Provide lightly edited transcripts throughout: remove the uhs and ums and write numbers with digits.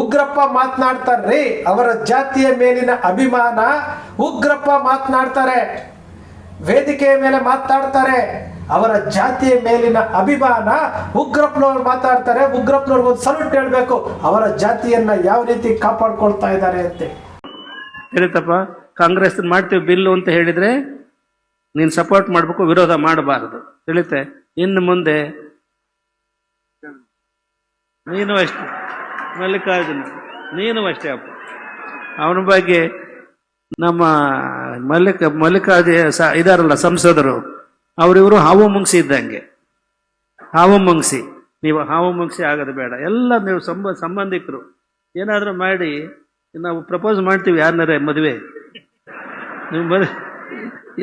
ಉಗ್ರಪ್ಪ ಮಾತನಾಡ್ತಾರ್ರಿ, ಅವರ ಜಾತಿಯ ಮೇಲಿನ ಅಭಿಮಾನ. ಉಗ್ರಪ್ಪ ಮಾತನಾಡ್ತಾರೆ, ವೇದಿಕೆಯ ಮೇಲೆ ಮಾತನಾಡ್ತಾರೆ, ಅವರ ಜಾತಿಯ ಮೇಲಿನ ಅಭಿಮಾನ. ಉಗ್ರಪ್ಪನವ್ರು ಮಾತಾಡ್ತಾರೆ, ಉಗ್ರಪ್ಪನವ್ರಿಗೆ ಒಂದು ಸಲ್ಯೂಟ್ ಹೇಳಬೇಕು, ಅವರ ಜಾತಿಯನ್ನ ಯಾವ ರೀತಿ ಕಾಪಾಡ್ಕೊಳ್ತಾ ಇದ್ದಾರೆ ಅಂತ. ಹೇಳಿತಪ್ಪ, ಕಾಂಗ್ರೆಸ್ ಮಾಡ್ತೀವಿ ಬಿಲ್ಲು ಅಂತ ಹೇಳಿದ್ರೆ ನೀನು ಸಪೋರ್ಟ್ ಮಾಡಬೇಕು, ವಿರೋಧ ಮಾಡಬಾರದು. ತಿಳಿತೆ? ಇನ್ನು ಮುಂದೆ ನೀನು ಅಷ್ಟೇ, ಮಲ್ಲಿಕಾರ್ಜುನ ನೀನು ಅಷ್ಟೇ ಅಪ್ಪ. ಅವನ ಬಗ್ಗೆ ನಮ್ಮ ಮಲ್ಲಿಕಾರ್ಜುನ ಇದಾರಲ್ಲ ಸಂಸದರು, ಅವರಿವರು ಹಾವು ಮುಂಗ್ಸಿ ಇದ್ದಂಗೆ. ಹಾವು ಮುಂಗ್ಸಿ, ನೀವು ಹಾವು ಮುಂಗ್ಸಿ ಆಗೋದು ಬೇಡ. ಎಲ್ಲ ನೀವು ಸಂಬಂಧಿಕರು ಏನಾದರೂ ಮಾಡಿ, ನಾವು ಪ್ರಪೋಸ್ ಮಾಡ್ತೀವಿ ಯಾರನ್ನಾರ ಮದುವೆ, ನೀವು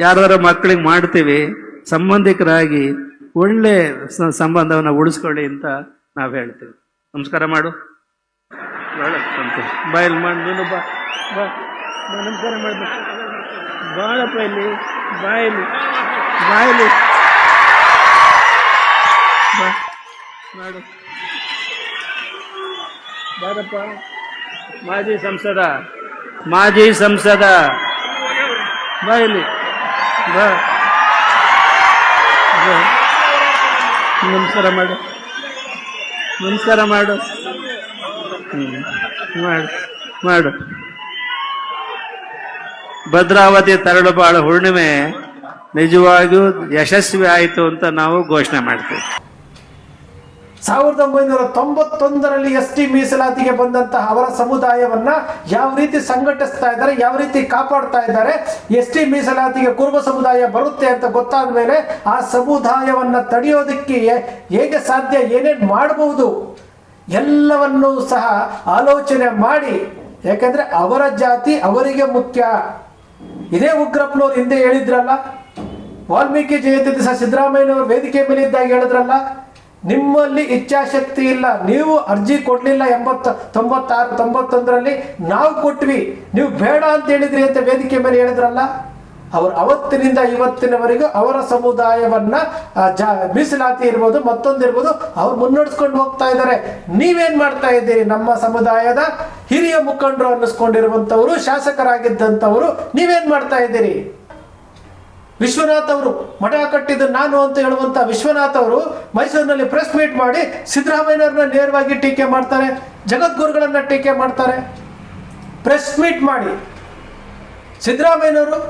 ಯಾರ ಮಕ್ಕಳಿಗೆ ಮಾಡ್ತೀವಿ, ಸಂಬಂಧಿಕರಾಗಿ ಒಳ್ಳೆ ಸಂಬಂಧವನ್ನು ಉಳಿಸ್ಕೊಳ್ಳಿ ಅಂತ ನಾವು ಹೇಳ್ತೀವಿ. ನಮಸ್ಕಾರ ಮಾಡು, ಬಾಯಲ್ಲಿ ಮಾಡಿ, ನೀನು ಬಾ ಬಾ ನಮಸ್ಕಾರ ಮಾಡಬೇಕು. ಬಾಳಪ್ಪ ಇಲ್ಲಿ, ಬಾಯಲ್ಲಿ ಬಾಯಲ್ಲಿ ಬಾ ಮಾಡು, ಬಾರಪ್ಪ. ಮಾಜಿ ಸಂಸದ ಬಾ ಇಲ್ಲಿ, ಬಾ ನಮಸ್ಕಾರ ಮಾಡು, ನಮಸ್ಕಾರ ಮಾಡು, ಮಾಡು. ಭದ್ರಾವತಿ ತರಳುಬಾಳು ಹುಣ್ಣಿಮೆ ನಿಜವಾಗಿಯೂ ಯಶಸ್ವಿ ಆಯಿತು ಅಂತ ನಾವು ಘೋಷಣೆ ಮಾಡ್ತೀವಿ. 1991ರಲ್ಲಿ ಎಸ್ ಟಿ ಮೀಸಲಾತಿಗೆ ಬಂದಂತಹ ಅವರ ಸಮುದಾಯವನ್ನ ಯಾವ ರೀತಿ ಸಂಘಟಿಸ್ತಾ ಇದ್ದಾರೆ, ಯಾವ ರೀತಿ ಕಾಪಾಡ್ತಾ ಇದ್ದಾರೆ. ಎಸ್ ಟಿ ಮೀಸಲಾತಿಗೆ ಕುರುಬ ಸಮುದಾಯ ಬರುತ್ತೆ ಅಂತ ಗೊತ್ತಾದ ಮೇಲೆ ಆ ಸಮುದಾಯವನ್ನ ತಡೆಯೋದಕ್ಕೆ ಹೇಗೆ ಸಾಧ್ಯ, ಏನೇನು ಮಾಡಬಹುದು ಎಲ್ಲವನ್ನೂ ಸಹ ಆಲೋಚನೆ ಮಾಡಿ, ಯಾಕಂದ್ರೆ ಅವರ ಜಾತಿ ಅವರಿಗೆ ಮುಖ್ಯ. ಇದೇ ಉಗ್ರಪ್ಪನವ್ರು ಹಿಂದೆ ಹೇಳಿದ್ರಲ್ಲ, ವಾಲ್ಮೀಕಿ ಜಯಂತಿ ದಿವಸ ಸಿದ್ದರಾಮಯ್ಯನವರು ವೇದಿಕೆ ಮೇಲೆ ಇದ್ದಾಗ ಹೇಳಿದ್ರಲ್ಲ, ನಿಮ್ಮಲ್ಲಿ ಇಚ್ಛಾಶಕ್ತಿ ಇಲ್ಲ, ನೀವು ಅರ್ಜಿ ಕೊಡ್ಲಿಲ್ಲ 96, 91ರಲ್ಲಿ ನಾವು ಕೊಟ್ವಿ, ನೀವು ಬೇಡ ಅಂತ ಹೇಳಿದ್ರಿ ಅಂತ ವೇದಿಕೆ ಮೇಲೆ ಹೇಳಿದ್ರಲ್ಲ. ಅವರು ಅವತ್ತಿನಿಂದ ಇವತ್ತಿನವರೆಗೂ ಅವರ ಸಮುದಾಯವನ್ನ ಮೀಸಲಾತಿ ಇರ್ಬೋದು, ಮತ್ತೊಂದಿರ್ಬೋದು, ಅವ್ರು ಮುನ್ನಡೆಸ್ಕೊಂಡು ಹೋಗ್ತಾ ಇದ್ದಾರೆ. ನೀವೇನ್ ಮಾಡ್ತಾ ಇದ್ದೀರಿ? ನಮ್ಮ ಸಮುದಾಯದ ಹಿರಿಯ ಮುಖಂಡರು ಅನ್ನಿಸ್ಕೊಂಡಿರುವಂತವರು, ಶಾಸಕರಾಗಿದ್ದಂಥವರು, ನೀವೇನ್ ಮಾಡ್ತಾ ಇದ್ದೀರಿ? ವಿಶ್ವನಾಥ್ ಅವರು ಮಠ ಕಟ್ಟಿದ್ದು ನಾನು ಅಂತ ಹೇಳುವಂತ ವಿಶ್ವನಾಥ್ ಅವರು ಮೈಸೂರಿನಲ್ಲಿ ಪ್ರೆಸ್ ಮೀಟ್ ಮಾಡಿ ಸಿದ್ದರಾಮಯ್ಯನವ್ರನ್ನ ನೇರವಾಗಿ ಟೀಕೆ ಮಾಡ್ತಾರೆ, ಜಗದ್ಗುರುಗಳನ್ನ ಟೀಕೆ ಮಾಡ್ತಾರೆ. ಪ್ರೆಸ್ ಮೀಟ್ ಮಾಡಿ ಸಿದ್ದರಾಮಯ್ಯನವರು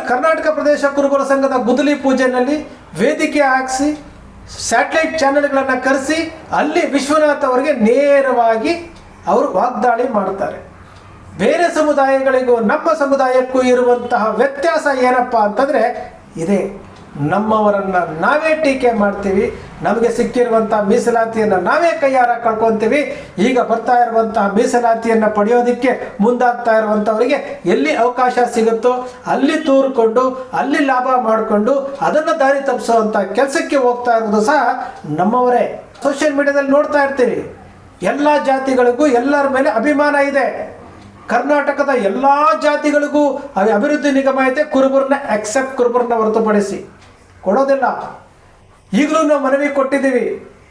ಕರ್ನಾಟಕ ಪ್ರದೇಶ ಕುರುಬರ ಸಂಘದ ಗುದ್ದಲಿ ಪೂಜೆನಲ್ಲಿ ವೇದಿಕೆ ಹಾಕಿಸಿ ಸ್ಯಾಟಲೈಟ್ ಚಾನೆಲ್ಗಳನ್ನು ಕರೆಸಿ ಅಲ್ಲಿ ವಿಶ್ವನಾಥ್ ಅವರಿಗೆ ನೇರವಾಗಿ ಅವರು ವಾಗ್ದಾಳಿ ಮಾಡ್ತಾರೆ. ಬೇರೆ ಸಮುದಾಯಗಳಿಗೂ ನಮ್ಮ ಸಮುದಾಯಕ್ಕೂ ಇರುವಂತಹ ವ್ಯತ್ಯಾಸ ಏನಪ್ಪ ಅಂತಂದರೆ ಇದೆ, ನಮ್ಮವರನ್ನ ನಾವೇ ಟೀಕೆ ಮಾಡ್ತೀವಿ, ನಮಗೆ ಸಿಕ್ಕಿರುವಂತಹ ಮೀಸಲಾತಿಯನ್ನು ನಾವೇ ಕೈಯಾರ ಕಳ್ಕೊತೀವಿ. ಈಗ ಬರ್ತಾ ಇರುವಂತಹ ಮೀಸಲಾತಿಯನ್ನು ಪಡೆಯೋದಕ್ಕೆ ಮುಂದಾಗ್ತಾ ಇರುವಂಥವರಿಗೆ ಎಲ್ಲಿ ಅವಕಾಶ ಸಿಗುತ್ತೋ ಅಲ್ಲಿ ತೂರ್ಕೊಂಡು, ಅಲ್ಲಿ ಲಾಭ ಮಾಡಿಕೊಂಡು ಅದನ್ನು ದಾರಿ ತಪ್ಪಿಸುವಂಥ ಕೆಲಸಕ್ಕೆ ಹೋಗ್ತಾ ಇರೋದು ಸಹ ನಮ್ಮವರೇ. ಸೋಷಿಯಲ್ ಮೀಡಿಯಾದಲ್ಲಿ ನೋಡ್ತಾ ಇರ್ತೀವಿ, ಎಲ್ಲ ಜಾತಿಗಳಿಗೂ ಎಲ್ಲರ ಮೇಲೆ ಅಭಿಮಾನ ಇದೆ. ಕರ್ನಾಟಕದ ಎಲ್ಲ ಜಾತಿಗಳಿಗೂ ಅಭಿವೃದ್ಧಿ ನಿಗಮ ಐತೆ, ಕುರುಬರನ್ನ ಎಕ್ಸೆಪ್ಟ್ ಕುರುಬರನ್ನ ಹೊರತುಪಡಿಸಿ ಕೊಡೋದಿಲ್ಲ. ಈಗಲೂ ನಾವು ಮನವಿ ಕೊಟ್ಟಿದ್ದೀವಿ,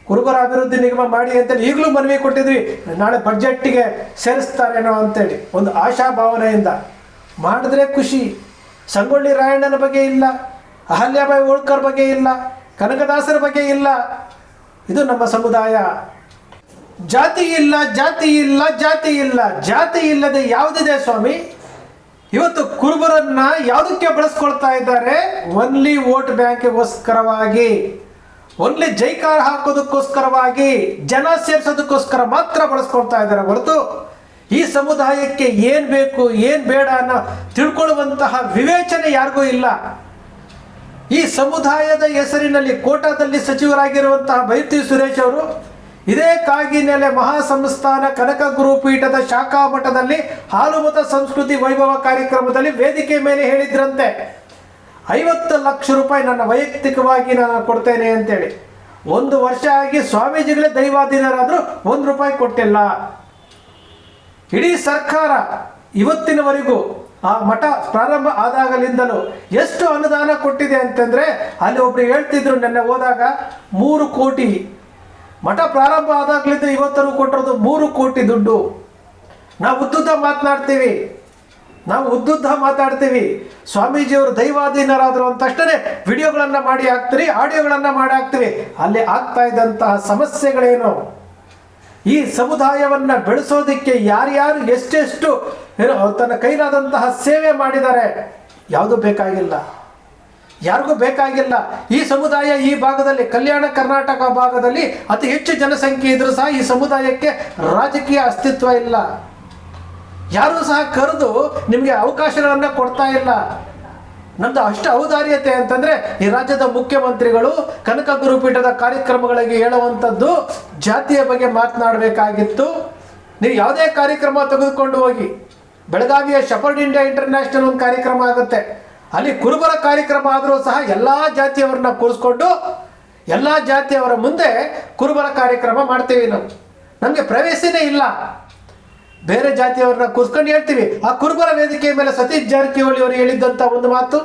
ಕುರುಬರ ಅಭಿವೃದ್ಧಿ ನಿಗಮ ಮಾಡಿ ಅಂತೇಳಿ ಈಗಲೂ ಮನವಿ ಕೊಟ್ಟಿದ್ವಿ. ನಾಳೆ ಬಡ್ಜೆಟ್ಗೆ ಸೇರಿಸ್ತಾರೇನೋ ಅಂತೇಳಿ ಒಂದು ಆಶಾಭಾವನೆಯಿಂದ ಮಾಡಿದ್ರೆ ಖುಷಿ. ಸಂಗೊಳ್ಳಿ ರಾಯಣ್ಣನ ಬಗ್ಗೆ ಇಲ್ಲ, ಅಹಲ್ಯಾಬಾಯಿ ಹೋಳ್ಕರ್ ಬಗ್ಗೆ ಇಲ್ಲ, ಕನಕದಾಸರ ಬಗ್ಗೆ ಇಲ್ಲ. ಇದು ನಮ್ಮ ಸಮುದಾಯ. ಜಾತಿ ಇಲ್ಲ, ಜಾತಿ ಇಲ್ಲ, ಜಾತಿ ಇಲ್ಲ, ಜಾತಿ ಇಲ್ಲದೆ ಯಾವುದಿದೆ ಸ್ವಾಮಿ? ಇವತ್ತು ಕುರುಬರನ್ನ ಯಾವುದಕ್ಕೆ ಬಳಸ್ಕೊಳ್ತಾ ಇದ್ದಾರೆ? ಓನ್ಲಿ ವೋಟ್ ಬ್ಯಾಂಕ್ಗೋಸ್ಕರವಾಗಿ, ಓನ್ಲಿ ಜೈಕಾರ ಹಾಕೋದಕ್ಕೋಸ್ಕರವಾಗಿ, ಜನ ಸೇರಿಸೋದಕ್ಕೋಸ್ಕರ ಮಾತ್ರ ಬಳಸ್ಕೊಳ್ತಾ ಇದ್ದಾರೆ ಹೊರತು ಈ ಸಮುದಾಯಕ್ಕೆ ಏನ್ ಬೇಕು ಏನ್ ಬೇಡ ಅನ್ನೋ ತಿಳ್ಕೊಳ್ಳುವಂತಹ ವಿವೇಚನೆ ಯಾರಿಗೂ ಇಲ್ಲ. ಈ ಸಮುದಾಯದ ಹೆಸರಿನಲ್ಲಿ ಕೋಟಾದಲ್ಲಿ ಸಚಿವರಾಗಿರುವಂತಹ ಬೈತಿ ಸುರೇಶ್ ಅವರು ಇದೇ ಕಾಗಿನೆಲೆ ಮಹಾಸಂಸ್ಥಾನ ಕನಕ ಗುರುಪೀಠದ ಶಾಖಾ ಮಠದಲ್ಲಿ ಹಾಲುಮತ ಸಂಸ್ಕೃತಿ ವೈಭವ ಕಾರ್ಯಕ್ರಮದಲ್ಲಿ ವೇದಿಕೆ ಮೇಲೆ ಹೇಳಿದ್ರಂತೆ, 50 ಲಕ್ಷ ರೂಪಾಯಿ ನನ್ನ ವೈಯಕ್ತಿಕವಾಗಿ ನಾನು ಕೊಡ್ತೇನೆ ಅಂತೇಳಿ. 1 ವರ್ಷ ಆಗಿ ಸ್ವಾಮೀಜಿಗಳೇ ದೈವಾಧೀನರಾದರೂ 1 ರೂಪಾಯಿ ಕೊಟ್ಟಿಲ್ಲ. ಇಡೀ ಸರ್ಕಾರ ಇವತ್ತಿನವರೆಗೂ ಆ ಮಠ ಪ್ರಾರಂಭ ಆದಾಗಲಿಂದಲೂ ಎಷ್ಟು ಅನುದಾನ ಕೊಟ್ಟಿದೆ ಅಂತಂದ್ರೆ, ಅಲ್ಲಿ ಒಬ್ರು ಹೇಳ್ತಿದ್ರು, ನೆನ್ನೆ ಹೋದಾಗ 3 ಕೋಟಿ ಮಠ ಪ್ರಾರಂಭ ಆದಾಗ್ಲಿಂದ ಇವತ್ತರೂ ಕೊಟ್ಟಿರೋದು 3 ಕೋಟಿ ದುಡ್ಡು. ನಾವು ಉದ್ದುದ್ದ ಮಾತಾಡ್ತೀವಿ. ಸ್ವಾಮೀಜಿಯವರು ದೈವಾಧೀನರಾದರು ಅಂತ ತಕ್ಷಣ ವಿಡಿಯೋಗಳನ್ನು ಮಾಡಿ ಹಾಕ್ತೀರಿ, ಆಡಿಯೋಗಳನ್ನು ಮಾಡಿ ಹಾಕ್ತೀವಿ. ಅಲ್ಲಿ ಆಗ್ತಾ ಇದ್ದಂತಹ ಸಮಸ್ಯೆಗಳೇನು, ಈ ಸಮುದಾಯವನ್ನು ಬೆಳೆಸೋದಕ್ಕೆ ಯಾರ್ಯಾರು ಎಷ್ಟೆಷ್ಟು ತನ್ನ ಕೈಲಾದಂತಹ ಸೇವೆ ಮಾಡಿದ್ದಾರೆ, ಯಾರಿಗೂ ಬೇಕಾಗಿಲ್ಲ. ಈ ಸಮುದಾಯ ಈ ಭಾಗದಲ್ಲಿ, ಕಲ್ಯಾಣ ಕರ್ನಾಟಕ ಭಾಗದಲ್ಲಿ ಅತಿ ಹೆಚ್ಚು ಜನಸಂಖ್ಯೆ ಇದ್ರೂ ಸಹ ಈ ಸಮುದಾಯಕ್ಕೆ ರಾಜಕೀಯ ಅಸ್ತಿತ್ವ ಇಲ್ಲ. ಯಾರೂ ಸಹ ಕರೆದು ನಿಮಗೆ ಅವಕಾಶಗಳನ್ನು ಕೊಡ್ತಾ ಇಲ್ಲ. ನಮ್ದು ಅಷ್ಟು ಔದಾರ್ಯತೆ ಅಂತಂದ್ರೆ ಈ ರಾಜ್ಯದ ಮುಖ್ಯಮಂತ್ರಿಗಳು ಕನಕ ಗುರುಪೀಠದ ಕಾರ್ಯಕ್ರಮಗಳಿಗೆ ಹೇಳುವಂಥದ್ದು ಜಾತಿಯ ಬಗ್ಗೆ ಮಾತನಾಡಬೇಕಾಗಿತ್ತು. ನೀವು ಯಾವುದೇ ಕಾರ್ಯಕ್ರಮ ತೆಗೆದುಕೊಂಡು ಹೋಗಿ, ಬೆಳಗಾವಿಯ ಶಫರ್ಡ್ ಇಂಡಿಯಾ ಇಂಟರ್ನ್ಯಾಷನಲ್ ಒಂದು ಕಾರ್ಯಕ್ರಮ ಆಗುತ್ತೆ, ಅಲ್ಲಿ ಕುರುಬರ ಕಾರ್ಯಕ್ರಮ ಆದರೂ ಸಹ ಎಲ್ಲ ಜಾತಿಯವರನ್ನ ಕೂರಿಸ್ಕೊಂಡು ಎಲ್ಲ ಜಾತಿಯವರ ಮುಂದೆ ಕುರುಬರ ಕಾರ್ಯಕ್ರಮ ಮಾಡ್ತೀವಿ. ನಮಗೆ ಪ್ರವೇಶನೇ ಇಲ್ಲ. ಬೇರೆ ಜಾತಿಯವ್ರನ್ನ ಕೂರಿಸ್ಕೊಂಡು ಹೇಳ್ತೀವಿ. ಆ ಕುರುಬರ ವೇದಿಕೆಯ ಮೇಲೆ ಸತೀಶ್ ಜಾರಕಿಹೊಳಿ ಅವರು ಹೇಳಿದ್ದಂಥ ಒಂದು ಮಾತು,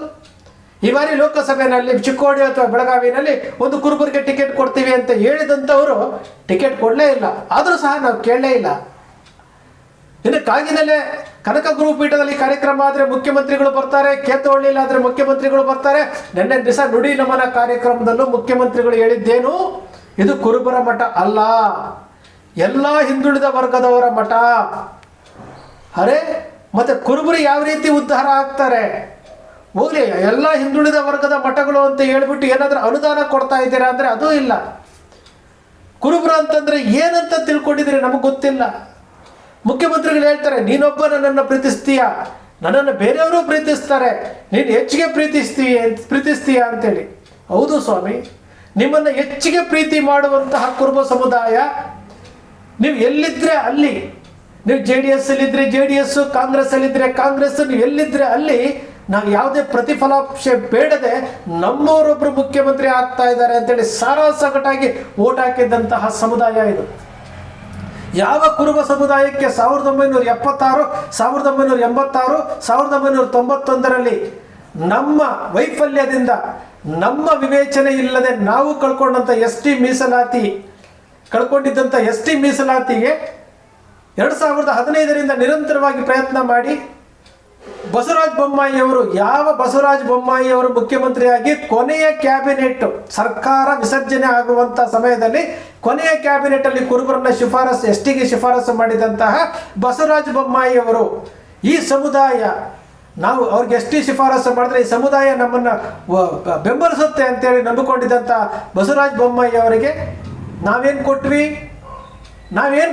ಈ ಬಾರಿ ಲೋಕಸಭೆಯಲ್ಲಿ ಚಿಕ್ಕೋಡಿ ಅಥವಾ ಬೆಳಗಾವಿನಲ್ಲಿ ಒಂದು ಕುರುಬರಿಗೆ ಟಿಕೆಟ್ ಕೊಡ್ತೀವಿ ಅಂತ ಹೇಳಿದಂಥವರು ಟಿಕೆಟ್ ಕೊಡಲೇ ಇಲ್ಲ. ಆದರೂ ಸಹ ನಾವು ಕೇಳಲೇ ಇಲ್ಲ. ಇನ್ನು ಕಾಗಿನಲ್ಲೇ ಕನಕ ಗುರುಪೀಠದಲ್ಲಿ ಕಾರ್ಯಕ್ರಮ ಆದರೆ ಮುಖ್ಯಮಂತ್ರಿಗಳು ಬರ್ತಾರೆ, ಕೇತುವಳ್ಳಿಯಲ್ಲಿ ಆದರೆ ಮುಖ್ಯಮಂತ್ರಿಗಳು ಬರ್ತಾರೆ. ನಿನ್ನೆ ದಿವಸ ನುಡಿ ನಮನ ಕಾರ್ಯಕ್ರಮದಲ್ಲೂ ಮುಖ್ಯಮಂತ್ರಿಗಳು ಹೇಳಿದ್ದೇನು, ಇದು ಕುರುಬರ ಮಠ ಅಲ್ಲ, ಎಲ್ಲ ಹಿಂದುಳಿದ ವರ್ಗದವರ ಮಠ. ಅರೆ ಮತ್ತೆ ಕುರುಬರು ಯಾವ ರೀತಿ ಉದ್ಧಾರ ಆಗ್ತಾರೆ? ಹೋಗ್ಲಿ, ಎಲ್ಲ ಹಿಂದುಳಿದ ವರ್ಗದ ಮಠಗಳು ಅಂತ ಹೇಳ್ಬಿಟ್ಟು ಏನಾದರೂ ಅನುದಾನ ಕೊಡ್ತಾ ಇದ್ದೀರಾ ಅಂದರೆ ಅದೂ ಇಲ್ಲ. ಕುರುಬರು ಅಂತಂದ್ರೆ ಏನಂತ ತಿಳ್ಕೊಂಡಿದ್ದೀರಿ ನಮಗೆ ಗೊತ್ತಿಲ್ಲ. ಮುಖ್ಯಮಂತ್ರಿಗಳು ಹೇಳ್ತಾರೆ, ನೀನೊಬ್ಬ ನನ್ನನ್ನು ಪ್ರೀತಿಸ್ತೀಯ, ನನ್ನನ್ನು ಬೇರೆಯವರು ಪ್ರೀತಿಸ್ತಾರೆ, ನೀನು ಹೆಚ್ಚಿಗೆ ಪ್ರೀತಿಸ್ತೀಯ ಅಂತೇಳಿ. ಹೌದು ಸ್ವಾಮಿ, ನಿಮ್ಮನ್ನು ಹೆಚ್ಚಿಗೆ ಪ್ರೀತಿ ಮಾಡುವಂತಹ ಕುರುಬ ಸಮುದಾಯ ನೀವು ಎಲ್ಲಿದ್ರೆ ಅಲ್ಲಿ, ನೀವು JDS ಅಲ್ಲಿದ್ರೆ JDS, ಕಾಂಗ್ರೆಸ್ ಅಲ್ಲಿದ್ರೆ ಕಾಂಗ್ರೆಸ್, ನೀವು ಎಲ್ಲಿದ್ರೆ ಅಲ್ಲಿ ನಾವು ಯಾವುದೇ ಪ್ರತಿಫಲಾಪೇಕ್ಷೆ ಬೇಡದೆ ನಮ್ಮವರೊಬ್ಬರು ಮುಖ್ಯಮಂತ್ರಿ ಆಗ್ತಾ ಇದ್ದಾರೆ ಅಂತೇಳಿ ಸಾರಾಸಗಟಾಗಿ ಓಟ್ ಹಾಕಿದ್ದಂತಹ ಸಮುದಾಯ ಇದು. ಯಾವ ಕುರುಬ ಸಮುದಾಯಕ್ಕೆ 1976, 1986, 1991ರಲ್ಲಿ ನಮ್ಮ ವೈಫಲ್ಯದಿಂದ, ನಮ್ಮ ವಿವೇಚನೆ ಇಲ್ಲದೆ ನಾವು ಕಳ್ಕೊಂಡಿದ್ದಂಥ ಎಸ್ ಟಿ ಮೀಸಲಾತಿಗೆ 2015ರಿಂದ ನಿರಂತರವಾಗಿ ಪ್ರಯತ್ನ ಮಾಡಿ ಬಸವರಾಜ ಬೊಮ್ಮಾಯಿಯವರು ಮುಖ್ಯಮಂತ್ರಿಯಾಗಿ ಕೊನೆಯ ಕ್ಯಾಬಿನೆಟ್, ಸರ್ಕಾರ ವಿಸರ್ಜನೆ ಆಗುವಂಥ ಸಮಯದಲ್ಲಿ ಕೊನೆಯ ಕ್ಯಾಬಿನೆಟ್ ಅಲ್ಲಿ ಕುರುಬರನ್ನ ಎಸ್ ಟಿಗೆ ಶಿಫಾರಸು ಮಾಡಿದಂತಹ ಬಸವರಾಜ ಬೊಮ್ಮಾಯಿಯವರು, ಈ ಸಮುದಾಯ ನಾವು ಅವ್ರಿಗೆ ಎಸ್ ಟಿ ಶಿಫಾರಸು ಮಾಡಿದ್ರೆ ಈ ಸಮುದಾಯ ನಮ್ಮನ್ನು ಬೆಂಬಲಿಸುತ್ತೆ ಅಂತೇಳಿ ನಂಬಿಕೊಂಡಿದ್ದಂಥ ಬಸವರಾಜ ಬೊಮ್ಮಾಯಿ ಅವರಿಗೆ ನಾವೇನು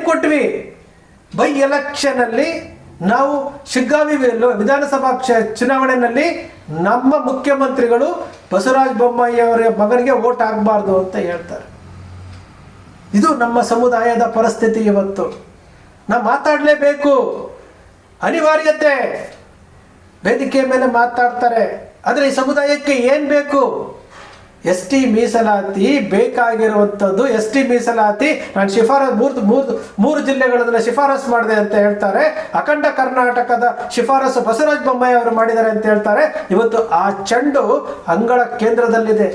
ಕೊಟ್ವಿ? ಬೈ ಎಲೆಕ್ಷನಲ್ಲಿ ನಾವು ಶಿಗ್ಗಾವಿ ವಿಧಾನಸಭಾ ಚುನಾವಣೆಯಲ್ಲಿ ನಮ್ಮ ಮುಖ್ಯಮಂತ್ರಿಗಳು ಬಸವರಾಜ ಬೊಮ್ಮಾಯಿ ಅವರ ಮಗನಿಗೆ ವೋಟ್ ಆಗಬಾರ್ದು ಅಂತ ಹೇಳ್ತಾರೆ. ಇದು ನಮ್ಮ ಸಮುದಾಯದ ಪರಿಸ್ಥಿತಿ. ಇವತ್ತು ನಾವು ಮಾತಾಡಲೇಬೇಕು, ಅನಿವಾರ್ಯತೆ. ವೇದಿಕೆ ಮೇಲೆ ಮಾತಾಡ್ತಾರೆ, ಆದರೆ ಈ ಸಮುದಾಯಕ್ಕೆ ಏನು ಬೇಕು? ಎಸ್ ಟಿ ಮೀಸಲಾತಿ ಬೇಕಾಗಿರುವಂಥದ್ದು. ಎಸ್ ಟಿ ಮೀಸಲಾತಿ ನಾನು ಮೂರು ಜಿಲ್ಲೆಗಳನ್ನು ಶಿಫಾರಸು ಮಾಡಿದೆ ಅಂತ ಹೇಳ್ತಾರೆ. ಅಖಂಡ ಕರ್ನಾಟಕದ ಶಿಫಾರಸು ಬಸವರಾಜ ಬೊಮ್ಮಾಯಿ ಅವರು ಮಾಡಿದ್ದಾರೆ ಅಂತ ಹೇಳ್ತಾರೆ. ಇವತ್ತು ಆ ಚೆಂಡು ಅಂಗಳ ಕೇಂದ್ರದಲ್ಲಿದೆ.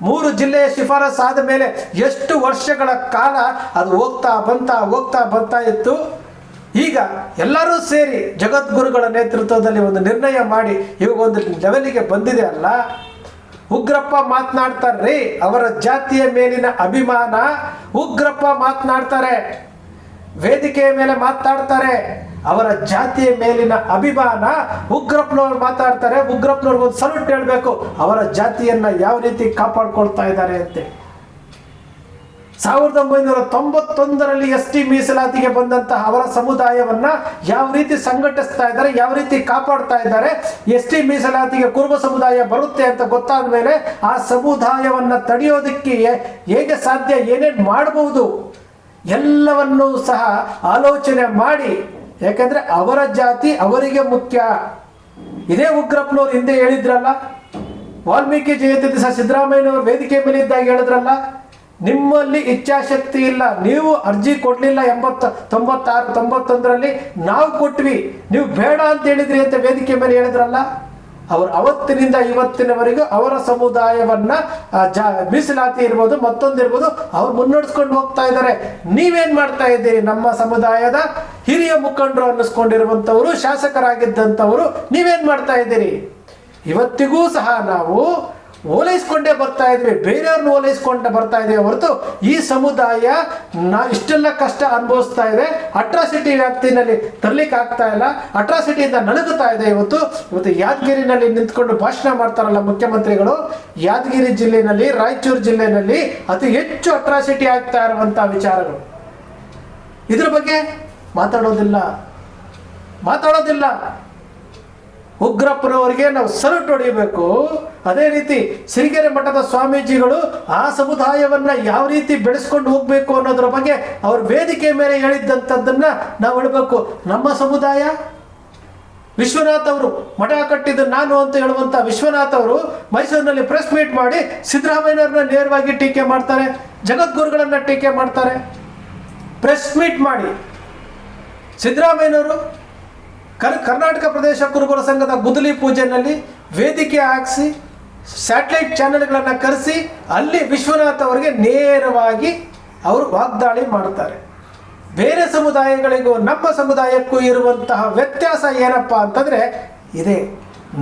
3 ಜಿಲ್ಲೆಯ ಶಿಫಾರಸು ಆದ ಮೇಲೆ ಎಷ್ಟು ವರ್ಷಗಳ ಕಾಲ ಅದು ಹೋಗ್ತಾ ಬಂತಾ ಇತ್ತು. ಈಗ ಎಲ್ಲರೂ ಸೇರಿ ಜಗದ್ಗುರುಗಳ ನೇತೃತ್ವದಲ್ಲಿ ಒಂದು ನಿರ್ಣಯ ಮಾಡಿ ಇವಾಗ ಒಂದು ಲೆವೆಲಿಗೆ ಬಂದಿದೆ ಅಲ್ಲ. ಉಗ್ರಪ್ಪ ಮಾತನಾಡ್ತಾರೆ, ಅವರ ಜಾತಿಯ ಮೇಲಿನ ಅಭಿಮಾನ. ಉಗ್ರಪ್ಪ ಮಾತನಾಡ್ತಾರೆ, ವೇದಿಕೆಯ ಮೇಲೆ ಮಾತಾಡ್ತಾರೆ, ಅವರ ಜಾತಿಯ ಮೇಲಿನ ಅಭಿಮಾನ. ಉಗ್ರಪ್ಪನವ್ರು ಮಾತಾಡ್ತಾರೆ, ಉಗ್ರಪ್ಪನವ್ರಿಗೆ ಒಂದು ಸಲ್ಯೂಟ್ ಹೇಳಬೇಕು, ಅವರ ಜಾತಿಯನ್ನ ಯಾವ ರೀತಿ ಕಾಪಾಡ್ಕೊಳ್ತಾ ಇದ್ದಾರೆ ಅಂತ. 1991ರಲ್ಲಿ ಎಸ್ ಟಿ ಮೀಸಲಾತಿಗೆ ಬಂದಂತಹ ಅವರ ಸಮುದಾಯವನ್ನ ಯಾವ ರೀತಿ ಸಂಘಟಿಸ್ತಾ ಇದ್ದಾರೆ, ಯಾವ ರೀತಿ ಕಾಪಾಡ್ತಾ ಇದ್ದಾರೆ. ಎಸ್ ಟಿ ಮೀಸಲಾತಿಗೆ ಕುರುಬ ಸಮುದಾಯ ಬರುತ್ತೆ ಅಂತ ಗೊತ್ತಾದ ಮೇಲೆ ಆ ಸಮುದಾಯವನ್ನ ತಡೆಯೋದಕ್ಕೆ ಹೇಗೆ ಸಾಧ್ಯ, ಏನೇನು ಮಾಡಬಹುದು ಎಲ್ಲವನ್ನೂ ಸಹ ಆಲೋಚನೆ ಮಾಡಿ, ಯಾಕಂದ್ರೆ ಅವರ ಜಾತಿ ಅವರಿಗೆ ಮುಖ್ಯ. ಇದೇ ಉಗ್ರಪ್ಪನವ್ರು ಹಿಂದೆ ಹೇಳಿದ್ರಲ್ಲ, ವಾಲ್ಮೀಕಿ ಜಯಂತಿ ದಿವಸ ಸಿದ್ದರಾಮಯ್ಯನವರು ವೇದಿಕೆ ಮೇಲೆ ಇದ್ದಾಗ ಹೇಳಿದ್ರಲ್ಲ, ನಿಮ್ಮಲ್ಲಿ ಇಚ್ಛಾಶಕ್ತಿ ಇಲ್ಲ, ನೀವು ಅರ್ಜಿ ಕೊಡ್ಲಿಲ್ಲ 96, 91ರಲ್ಲಿ ನಾವು ಕೊಟ್ವಿ, ನೀವು ಬೇಡ ಅಂತ ಹೇಳಿದ್ರಿ ಅಂತ ವೇದಿಕೆ ಮೇಲೆ ಹೇಳಿದ್ರಲ್ಲ. ಅವರು ಅವತ್ತಿನಿಂದ ಇವತ್ತಿನವರೆಗೂ ಅವರ ಸಮುದಾಯವನ್ನ ಮೀಸಲಾತಿ ಇರ್ಬೋದು ಮತ್ತೊಂದಿರ್ಬೋದು ಅವ್ರು ಮುನ್ನಡೆಸ್ಕೊಂಡು ಹೋಗ್ತಾ ಇದ್ದಾರೆ. ನೀವೇನ್ ಮಾಡ್ತಾ ಇದ್ದೀರಿ? ನಮ್ಮ ಸಮುದಾಯದ ಹಿರಿಯ ಮುಖಂಡರು ಅನ್ನಿಸ್ಕೊಂಡಿರುವಂಥವರು, ಶಾಸಕರಾಗಿದ್ದಂಥವರು ನೀವೇನ್ ಮಾಡ್ತಾ ಇದ್ದೀರಿ? ಇವತ್ತಿಗೂ ಸಹ ನಾವು ಓಲೈಸ್ಕೊಂಡೇ ಬರ್ತಾ ಇದ್ವಿ, ಬೇರೆಯವ್ರನ್ನ ಓಲೈಸ್ಕೊಂಡೇ ಬರ್ತಾ ಇದ್ದೀವಿ ಹೊರತು ಈ ಸಮುದಾಯ ಇಷ್ಟೆಲ್ಲ ಕಷ್ಟ ಅನುಭವಿಸ್ತಾ ಇದೆ, ಅಟ್ರಾಸಿಟಿ ವ್ಯಾಪ್ತಿನಲ್ಲಿ ತರಲಿಕ್ಕೆ ಆಗ್ತಾ ಇಲ್ಲ, ಅಟ್ರಾಸಿಟಿಯಿಂದ ನಲುಗುತ್ತಾ ಇದೆ. ಇವತ್ತು ಯಾದಗಿರಿನಲ್ಲಿ ನಿಂತ್ಕೊಂಡು ಭಾಷಣ ಮಾಡ್ತಾರಲ್ಲ ಮುಖ್ಯಮಂತ್ರಿಗಳು, ಯಾದಗಿರಿ ಜಿಲ್ಲೆಯಲ್ಲಿ, ರಾಯಚೂರು ಜಿಲ್ಲೆಯಲ್ಲಿ ಅತಿ ಹೆಚ್ಚು ಅಟ್ರಾಸಿಟಿ ಆಗ್ತಾ ಇರುವಂಥ ವಿಚಾರಗಳು. ಇದ್ರ ಬಗ್ಗೆ ಮಾತಾಡೋದಿಲ್ಲ. ಉಗ್ರಪ್ಪನವರಿಗೆ ನಾವು ಸಲ್ಯೂಟ್ ಹೊಡಿಬೇಕು. ಅದೇ ರೀತಿ ಸಿರಿಗೆರೆ ಮಠದ ಸ್ವಾಮೀಜಿಗಳು ಆ ಸಮುದಾಯವನ್ನ ಯಾವ ರೀತಿ ಬೆಳೆಸ್ಕೊಂಡು ಹೋಗ್ಬೇಕು ಅನ್ನೋದ್ರ ಬಗ್ಗೆ ಅವ್ರ ವೇದಿಕೆ ಮೇಲೆ ಹೇಳಿದ್ದಂಥದ್ದನ್ನ ನಾವು ಹೇಳಬೇಕು. ನಮ್ಮ ಸಮುದಾಯ ವಿಶ್ವನಾಥ್ ಅವರು ಮಠ ಕಟ್ಟಿದ್ದು ನಾನು ಅಂತ ಹೇಳುವಂತ ವಿಶ್ವನಾಥ್ ಅವರು ಮೈಸೂರಿನಲ್ಲಿ ಪ್ರೆಸ್ ಮೀಟ್ ಮಾಡಿ ಸಿದ್ದರಾಮಯ್ಯನವ್ರನ್ನ ನೇರವಾಗಿ ಟೀಕೆ ಮಾಡ್ತಾರೆ, ಜಗದ್ಗುರುಗಳನ್ನ ಟೀಕೆ ಮಾಡ್ತಾರೆ. ಪ್ರೆಸ್ ಮೀಟ್ ಮಾಡಿ ಸಿದ್ದರಾಮಯ್ಯನವರು ಕರ್ನಾಟಕ ಪ್ರದೇಶ ಕುರುಬರ ಸಂಘದ ಗುದ್ದಲಿ ಪೂಜೆಯಲ್ಲಿ ವೇದಿಕೆ ಹಾಕಿಸಿ ಸ್ಯಾಟಲೈಟ್ ಚಾನೆಲ್ಗಳನ್ನು ಕರೆಸಿ ಅಲ್ಲಿ ವಿಶ್ವನಾಥ್ ಅವರಿಗೆ ನೇರವಾಗಿ ಅವರು ವಾಗ್ದಾಳಿ ಮಾಡ್ತಾರೆ. ಬೇರೆ ಸಮುದಾಯಗಳಿಗೂ ನಮ್ಮ ಸಮುದಾಯಕ್ಕೂ ಇರುವಂತಹ ವ್ಯತ್ಯಾಸ ಏನಪ್ಪ ಅಂತಂದರೆ ಇದೆ,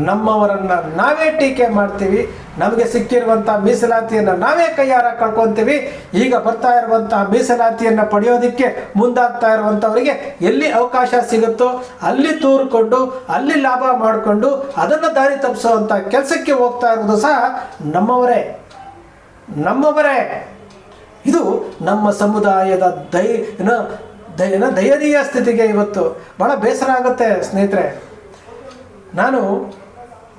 ನಮ್ಮವರನ್ನು ನಾವೇ ಟೀಕೆ ಮಾಡ್ತೀವಿ, ನಮಗೆ ಸಿಕ್ಕಿರುವಂಥ ಮೀಸಲಾತಿಯನ್ನು ನಾವೇ ಕೈಯಾರ ಕಳ್ಕೊತೀವಿ. ಈಗ ಬರ್ತಾ ಇರುವಂತಹ ಮೀಸಲಾತಿಯನ್ನು ಪಡೆಯೋದಕ್ಕೆ ಮುಂದಾಗ್ತಾ ಇರುವಂಥವರಿಗೆ ಎಲ್ಲಿ ಅವಕಾಶ ಸಿಗುತ್ತೋ ಅಲ್ಲಿ ತೂರ್ಕೊಂಡು ಅಲ್ಲಿ ಲಾಭ ಮಾಡಿಕೊಂಡು ಅದನ್ನು ದಾರಿ ತಪ್ಪಿಸುವಂಥ ಕೆಲಸಕ್ಕೆ ಹೋಗ್ತಾ ಇರೋದು ಸಹ ನಮ್ಮವರೇ. ಇದು ನಮ್ಮ ಸಮುದಾಯದ ದಯನೀಯ ಸ್ಥಿತಿಗೆ ಇವತ್ತು ಬಹಳ ಬೇಸರ ಆಗುತ್ತೆ ಸ್ನೇಹಿತರೆ. ನಾನು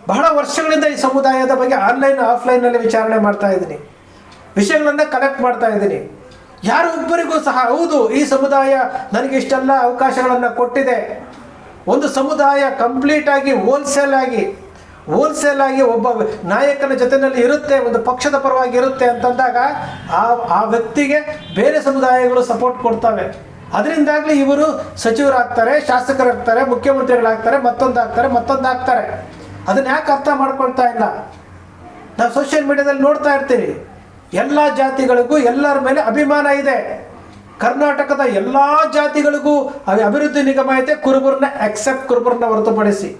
ಬಹಳ ವರ್ಷಗಳಿಂದ ಈ ಸಮುದಾಯದ ಬಗ್ಗೆ ಆನ್ಲೈನ್ ಆಫ್ಲೈನಲ್ಲಿ ವಿಚಾರಣೆ ಮಾಡ್ತಾ ಇದ್ದೀನಿ, ವಿಷಯಗಳನ್ನು ಕಲೆಕ್ಟ್ ಮಾಡ್ತಾ ಇದ್ದೀನಿ. ಯಾರು ಒಬ್ಬರಿಗೂ ಸಹ ಹೌದು ಈ ಸಮುದಾಯ ನನಗೆ ಇಷ್ಟೆಲ್ಲ ಅವಕಾಶಗಳನ್ನು ಕೊಟ್ಟಿದೆ, ಒಂದು ಸಮುದಾಯ ಕಂಪ್ಲೀಟ್ ಆಗಿ ಹೋಲ್ಸೇಲ್ ಆಗಿ ಒಬ್ಬ ನಾಯಕನ ಜೊತೆಯಲ್ಲಿ ಇರುತ್ತೆ, ಒಂದು ಪಕ್ಷದ ಪರವಾಗಿ ಇರುತ್ತೆ ಅಂತಂದಾಗ ಆ ವ್ಯಕ್ತಿಗೆ ಬೇರೆ ಸಮುದಾಯಗಳು ಸಪೋರ್ಟ್ ಕೊಡ್ತವೆ. ಅದರಿಂದಾಗಲಿ ಇವರು ಸಚಿವರಾಗ್ತಾರೆ, ಶಾಸಕರಾಗ್ತಾರೆ, ಮುಖ್ಯಮಂತ್ರಿಗಳಾಗ್ತಾರೆ, ಮತ್ತೊಂದಾಗ್ತಾರೆ. ಅದನ್ನ ಯಾಕೆ ಅರ್ಥ ಮಾಡ್ಕೊಳ್ತಾ ಇಲ್ಲ? ನಾವು ಸೋಷಿಯಲ್ ಮೀಡಿಯಾದಲ್ಲಿ ನೋಡ್ತಾ ಇರ್ತೀವಿ, ಎಲ್ಲ ಜಾತಿಗಳಿಗೂ ಎಲ್ಲರ ಮೇಲೆ ಅಭಿಮಾನ ಇದೆ. ಕರ್ನಾಟಕದ ಎಲ್ಲ ಜಾತಿಗಳಿಗೂ ಅಭಿವೃದ್ಧಿ ನಿಗಮ ಐತೆ, ಕುರುಬರನ್ನ ಹೊರತುಪಡಿಸಿ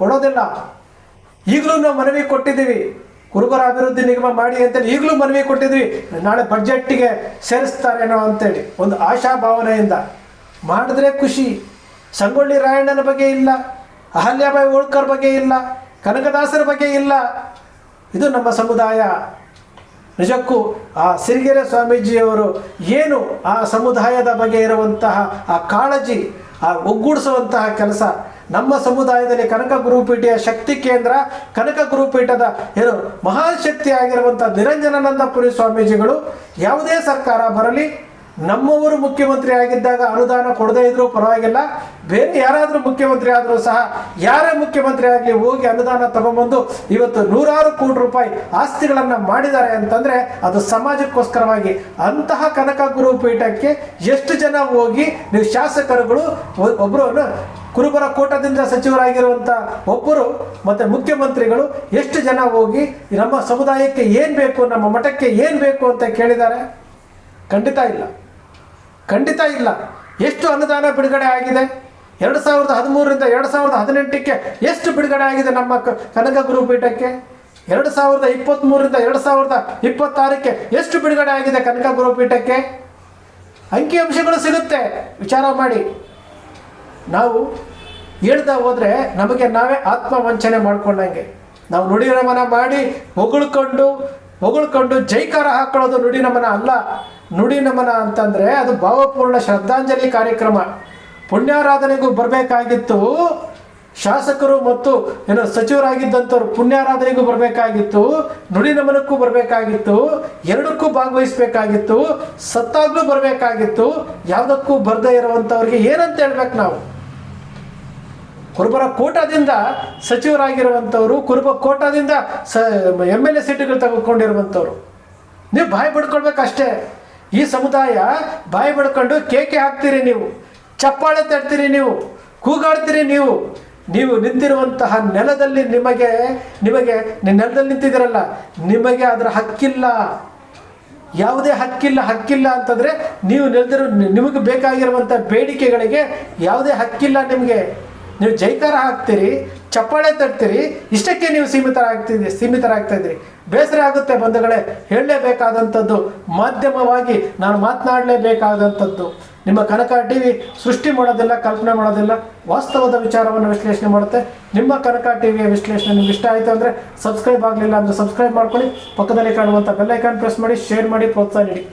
ಕೊಡೋದಿಲ್ಲ. ಈಗಲೂ ನಾವು ಮನವಿ ಕೊಟ್ಟಿದ್ದೀವಿ, ಕುರುಬರ ಅಭಿವೃದ್ಧಿ ನಿಗಮ ಮಾಡಿ ಅಂತೇಳಿ ಈಗಲೂ ಮನವಿ ಕೊಟ್ಟಿದ್ವಿ. ನಾಳೆ ಬಡ್ಜೆಟ್ಗೆ ಸೇರಿಸ್ತಾರೇನೋ ಅಂತೇಳಿ ಒಂದು ಆಶಾಭಾವನೆಯಿಂದ ಮಾಡಿದ್ರೆ ಖುಷಿ. ಸಂಗೊಳ್ಳಿ ರಾಯಣ್ಣನ ಬಗ್ಗೆ ಇಲ್ಲ, ಅಹಲ್ಯಾಬಾಯಿ ಹೋಳ್ಕರ್ ಬಗ್ಗೆ ಇಲ್ಲ, ಕನಕದಾಸರ ಬಗ್ಗೆ ಇಲ್ಲ. ಇದು ನಮ್ಮ ಸಮುದಾಯ. ನಿಜಕ್ಕೂ ಆ ಸಿರಿಗೆರೆ ಸ್ವಾಮೀಜಿಯವರು ಏನು ಆ ಸಮುದಾಯದ ಬಗ್ಗೆ ಇರುವಂತಹ ಆ ಕಾಳಜಿ, ಆ ಒಗ್ಗೂಡಿಸುವಂತಹ ಕೆಲಸ, ನಮ್ಮ ಸಮುದಾಯದಲ್ಲಿ ಕನಕ ಗುರುಪೀಠೆಯ ಶಕ್ತಿ ಕೇಂದ್ರ, ಕನಕ ಗುರುಪೀಠದ ಮಹಾನ್ ಶಕ್ತಿ ಆಗಿರುವಂಥ ನಿರಂಜನಾನಂದಪುರಿ ಸ್ವಾಮೀಜಿಗಳು ಯಾವುದೇ ಸರ್ಕಾರ ಬರಲಿ, ನಮ್ಮವರು ಮುಖ್ಯಮಂತ್ರಿ ಆಗಿದ್ದಾಗ ಅನುದಾನ ಕೊಡದೇ ಇದ್ರೂ ಪರವಾಗಿಲ್ಲ, ಬೇರೆ ಯಾರಾದರೂ ಮುಖ್ಯಮಂತ್ರಿ ಆದರೂ ಸಹ ಯಾರೇ ಮುಖ್ಯಮಂತ್ರಿ ಆಗಲಿ ಹೋಗಿ ಅನುದಾನ ತಗೊಂಬಂದು ಇವತ್ತು ನೂರಾರು ಕೋಟಿ ರೂಪಾಯಿ ಆಸ್ತಿಗಳನ್ನು ಮಾಡಿದ್ದಾರೆ ಅಂತಂದರೆ ಅದು ಸಮಾಜಕ್ಕೋಸ್ಕರವಾಗಿ. ಅಂತಹ ಕನಕ ಗುರುಪೀಠಕ್ಕೆ ಎಷ್ಟು ಜನ ಹೋಗಿ ನೀವು ಶಾಸಕರುಗಳು ಒಬ್ಬರು ಕುರುಬರ ಕೋಟದಿಂದ ಸಚಿವರಾಗಿರುವಂಥ ಒಬ್ಬರು ಮತ್ತು ಮುಖ್ಯಮಂತ್ರಿಗಳು ಎಷ್ಟು ಜನ ಹೋಗಿ ನಮ್ಮ ಸಮುದಾಯಕ್ಕೆ ಏನು ಬೇಕು, ನಮ್ಮ ಮಠಕ್ಕೆ ಏನು ಬೇಕು ಅಂತ ಕೇಳಿದ್ದಾರೆ? ಖಂಡಿತ ಇಲ್ಲ. ಎಷ್ಟು ಅನುದಾನ ಬಿಡುಗಡೆ ಆಗಿದೆ? 2013ರಿಂದ 2018ಕ್ಕೆ ಎಷ್ಟು ಬಿಡುಗಡೆ ಆಗಿದೆ ನಮ್ಮ ಕನಕ ಗುರುಪೀಠಕ್ಕೆ? 2023ರಿಂದ 2026ಕ್ಕೆ ಎಷ್ಟು ಬಿಡುಗಡೆ ಆಗಿದೆ ಕನಕ ಗುರುಪೀಠಕ್ಕೆ? ಅಂಕಿಅಂಶಗಳು ಸಿಗುತ್ತೆ, ವಿಚಾರ ಮಾಡಿ. ನಾವು ಹೇಳ್ತಾ ಹೋದರೆ ನಮಗೆ ನಾವೇ ಆತ್ಮವಂಚನೆ ಮಾಡ್ಕೊಂಡಂಗೆ. ನಾವು ನುಡಿ ನಮನ ಮಾಡಿ ಹೊಗಳ್ಕೊಂಡು ಜೈಕಾರ ಹಾಕೊಳ್ಳೋದು ನುಡಿ ನಮನ ಅಲ್ಲ. ನುಡಿ ನಮನ ಅಂತಂದರೆ ಅದು ಭಾವಪೂರ್ಣ ಶ್ರದ್ಧಾಂಜಲಿ ಕಾರ್ಯಕ್ರಮ. ಪುಣ್ಯಾರಾಧನೆಗೂ ಬರಬೇಕಾಗಿತ್ತು ಶಾಸಕರು ಮತ್ತು ಸಚಿವರಾಗಿದ್ದಂಥವ್ರು, ಪುಣ್ಯಾರಾಧನೆಗೂ ಬರಬೇಕಾಗಿತ್ತು, ನುಡಿ ನಮನಕ್ಕೂ ಬರಬೇಕಾಗಿತ್ತು, ಎರಡಕ್ಕೂ ಭಾಗವಹಿಸಬೇಕಾಗಿತ್ತು, ಸತ್ತಾಗ್ಲೂ ಬರಬೇಕಾಗಿತ್ತು. ಯಾವುದಕ್ಕೂ ಬರದೇ ಇರುವಂಥವ್ರಿಗೆ ಏನಂತ ಹೇಳ್ಬೇಕು ನಾವು? ಕುರುಬರ ಕೋಟಾದಿಂದ ಸಚಿವರಾಗಿರುವಂಥವ್ರು, ಕುರುಬ ಕೋಟಾದಿಂದ MLA ಸೀಟುಗಳು ತೆಗೆದುಕೊಂಡಿರುವಂಥವ್ರು, ನೀವು ಬಾಯಿ ಬಿಡ್ಕೊಳ್ಬೇಕಷ್ಟೇ. ಈ ಸಮುದಾಯ ಬಾಯಿ ಬಿಡ್ಕೊಂಡು ಕೇಕೆ ಹಾಕ್ತೀರಿ ನೀವು, ಚಪ್ಪಾಳೆ ತಡ್ತೀರಿ ನೀವು, ಕೂಗಾಡ್ತೀರಿ ನೀವು. ನೀವು ನಿಂತಿರುವಂತಹ ನೆಲದಲ್ಲಿ ನಿಮಗೆ ನೆಲದಲ್ಲಿ ನಿಂತಿದ್ದೀರಲ್ಲ, ನಿಮಗೆ ಅದರ ಹಕ್ಕಿಲ್ಲ. ಯಾವುದೇ ಹಕ್ಕಿಲ್ಲ ಅಂತಂದ್ರೆ ನೀವು ನಿಮಗೆ ಬೇಕಾಗಿರುವಂಥ ಬೇಡಿಕೆಗಳಿಗೆ ಯಾವುದೇ ಹಕ್ಕಿಲ್ಲ ನಿಮಗೆ. ನೀವು ಜೈಕಾರ ಹಾಕ್ತೀರಿ, ಚಪ್ಪಾಳೆ ತಟ್ತೀರಿ, ಇಷ್ಟಕ್ಕೆ ನೀವು ಸೀಮಿತರಾಗ್ತಾ ಇದ್ದೀರಿ. ಬೇಸರ ಆಗುತ್ತೆ ಬಂಧುಗಳೇ, ಹೇಳಲೇಬೇಕಾದಂಥದ್ದು, ಮಾಧ್ಯಮವಾಗಿ ನಾನು ಮಾತನಾಡಲೇಬೇಕಾದಂಥದ್ದು. ನಿಮ್ಮ ಕನಕ ಟಿವಿ ಸೃಷ್ಟಿ ಮಾಡೋದಿಲ್ಲ, ಕಲ್ಪನೆ ಮಾಡೋದಿಲ್ಲ, ವಾಸ್ತವದ ವಿಚಾರವನ್ನು ವಿಶ್ಲೇಷಣೆ ಮಾಡುತ್ತೆ. ನಿಮ್ಮ ಕನಕ ಟಿವಿಯ ವಿಶ್ಲೇಷಣೆ ನಿಮ್ಗೆ ಇಷ್ಟ ಆಯಿತು ಅಂದರೆ ಸಬ್ಸ್ಕ್ರೈಬ್ ಆಗಲಿಲ್ಲ ಅಂದರೆ ಸಬ್ಸ್ಕ್ರೈಬ್ ಮಾಡ್ಕೊಳ್ಳಿ. ಪಕ್ಕದಲ್ಲಿ ಕಾಣುವಂಥ ಬೆಲ್ ಐಕಾನ್ ಪ್ರೆಸ್ ಮಾಡಿ, ಶೇರ್ ಮಾಡಿ, ಪ್ರೋತ್ಸಾಹ ನೀಡಿ.